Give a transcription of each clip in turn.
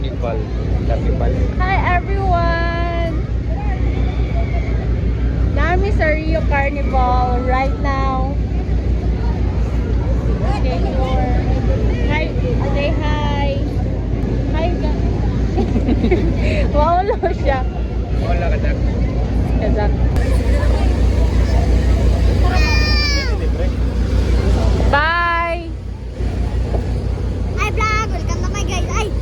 Carnival. Carnival. Hi everyone! Nami sa Rio Carnival right now. Okay, hi, say hi. Hi, waulo siya. Wala ka Jack. Kazak. Bye! Hi vlog! Welcome to my guys! Ay!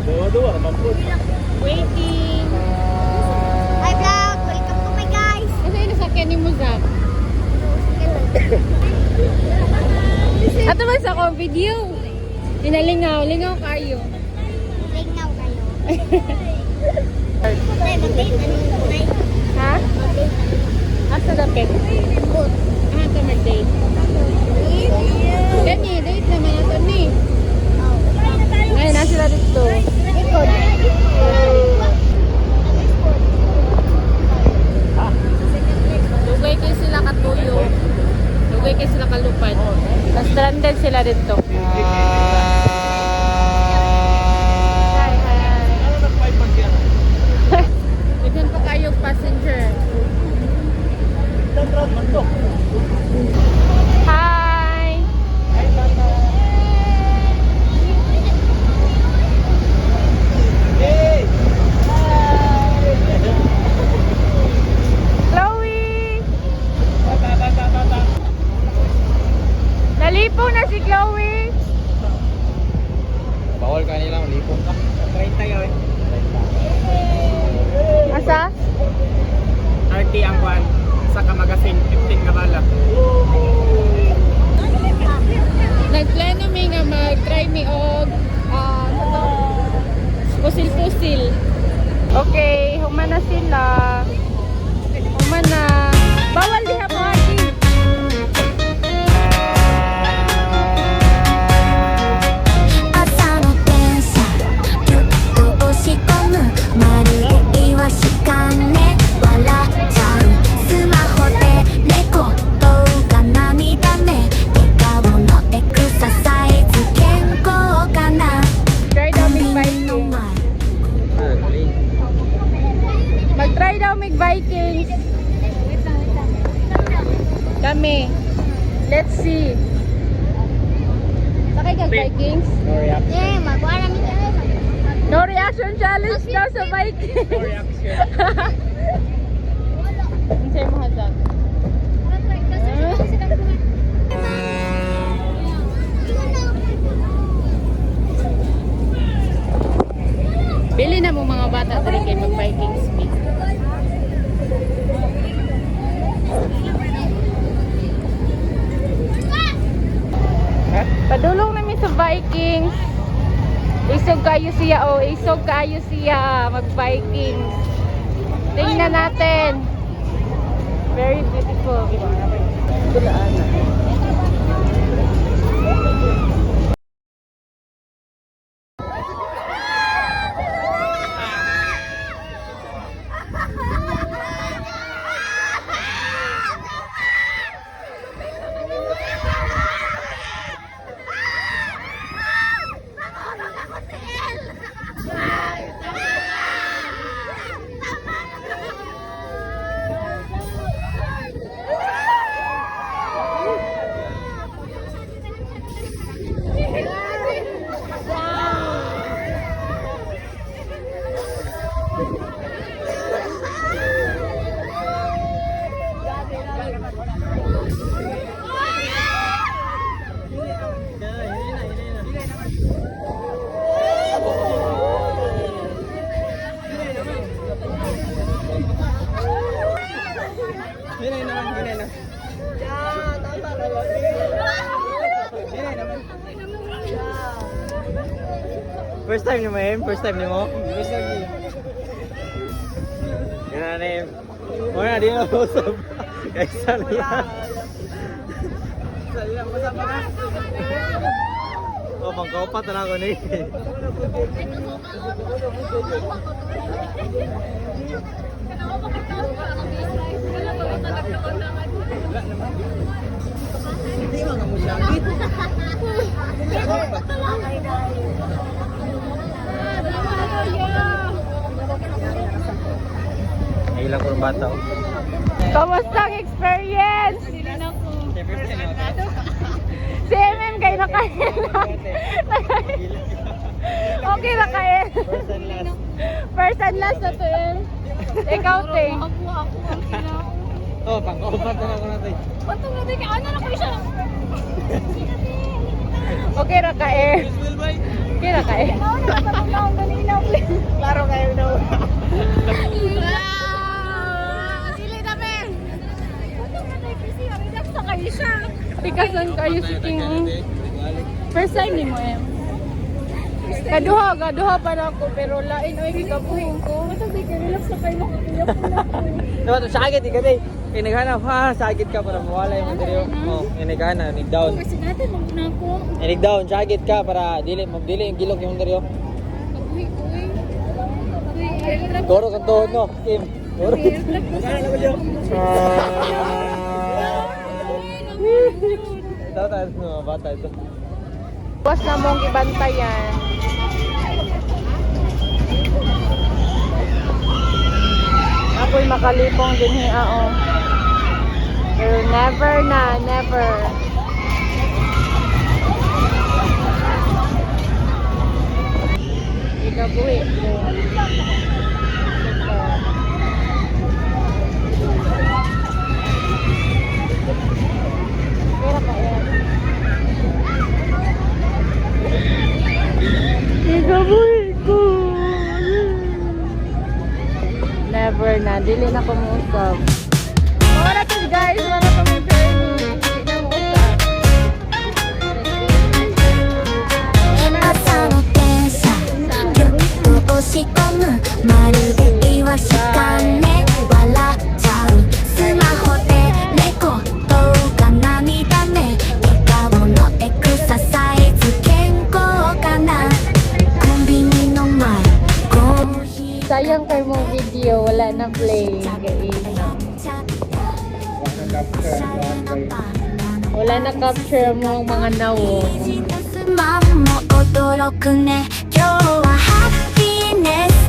Dua-dua naman po. Waiting! Hi vlog! Welcome to my guys! Kasi yung nasakyan ni Muzak. Ato ba sa ko video? Inalingaw, lingaw kayo. Lignaw kayo. Ay, mag-date na nung Ha? Asa dapit? Good. Ah, ito mag-date. Gani, date naman ito ni. Ngayon, nasa sila dito. Ikot. Lugay kayo sila katuyo. Lugay kayo sila kalupad. Tapos stranded sila dito. Hi, hi. Bigyan pa kayo passenger. Hi! Chloe! Nalipo na si Chloe! Bawal ka nila, malipong ka. 30 yun. Asa? 30 ang kwan. Sa kamagasin, 15 nga bala. Nagplano mi nga mag-try mi og pusil-pusil. Okay, humana sila. Humana. Bawal diha party. Try daw mig-Vikings. Mag-try daw mig-Vikings. Kami. Let's see. Sakay kag Vikings? No reaction. Eh, magwa namin kayo. No reaction challenge daw sa Vikings. No reaction. Ang sa'yo mo, Hazak. Bili na mo mga bata dali kay mag-Vikings meet. Padulong namin sa Vikings. Isog kayo siya, isog kayo siya mag-Vikings. Tingnan natin. Very beautiful. Dulaan na. First time niyo, ma'am? First time niyo mo? First time niyo. Yan na, ma'am. Wala, di na usap. Kaysa lang. Sali lang, masama na. Oh, pangkaupat na ako ni. Hindi mga musyangit. Ilang kurang bata. Kamusta ang experience? Si MM kayo nakain na. Okay na kayo. First and last na to eh. Ikaw, te. Oh, pang-opat na ako natin. Patong natin ka. Ano na ko siya? Okay na ka eh. Okay na ka eh. Klaro kayo daw. Dili na men. Patong natin kasi. Relax na kayo siya. Pikasan kayo si King. First time ni mo eh. Kaduha pa na ako pero lain oy gigabuhin ko. Matag ka relax na kayo kuya ko na. Diba ito, sakit ka day. Inighanap ha, sakit ka para mawala yung material. Oh, inighanap, inig down. Kasi natin magna ko. Inig down, sakit ka para dili yung gilok yung material. Kabuhi ko eh. Toro kang tuhod no, Kim. Toro. Ito tayo sa mga bata ito. Bukas na mong ibantayan. Ako'y makalipong din oh. Pero never na, never. Ikabuhi ko. Kaya kaya. Ikabuhi ko. Never na, dili na kumusap. Mga natin guys, mga kami journey. Dili na kumusap. 朝の電車ぎゅっと押し込むまるでイワシかね笑っちゃうスマホでレコ動画涙目笑顔のエクササイズ健康かなコンビニの前コーヒー Sayang kayo mong video, wala na play. Kaina. Wala na capture mo ang mga nawo. マンも驚くね今日はハッピーネス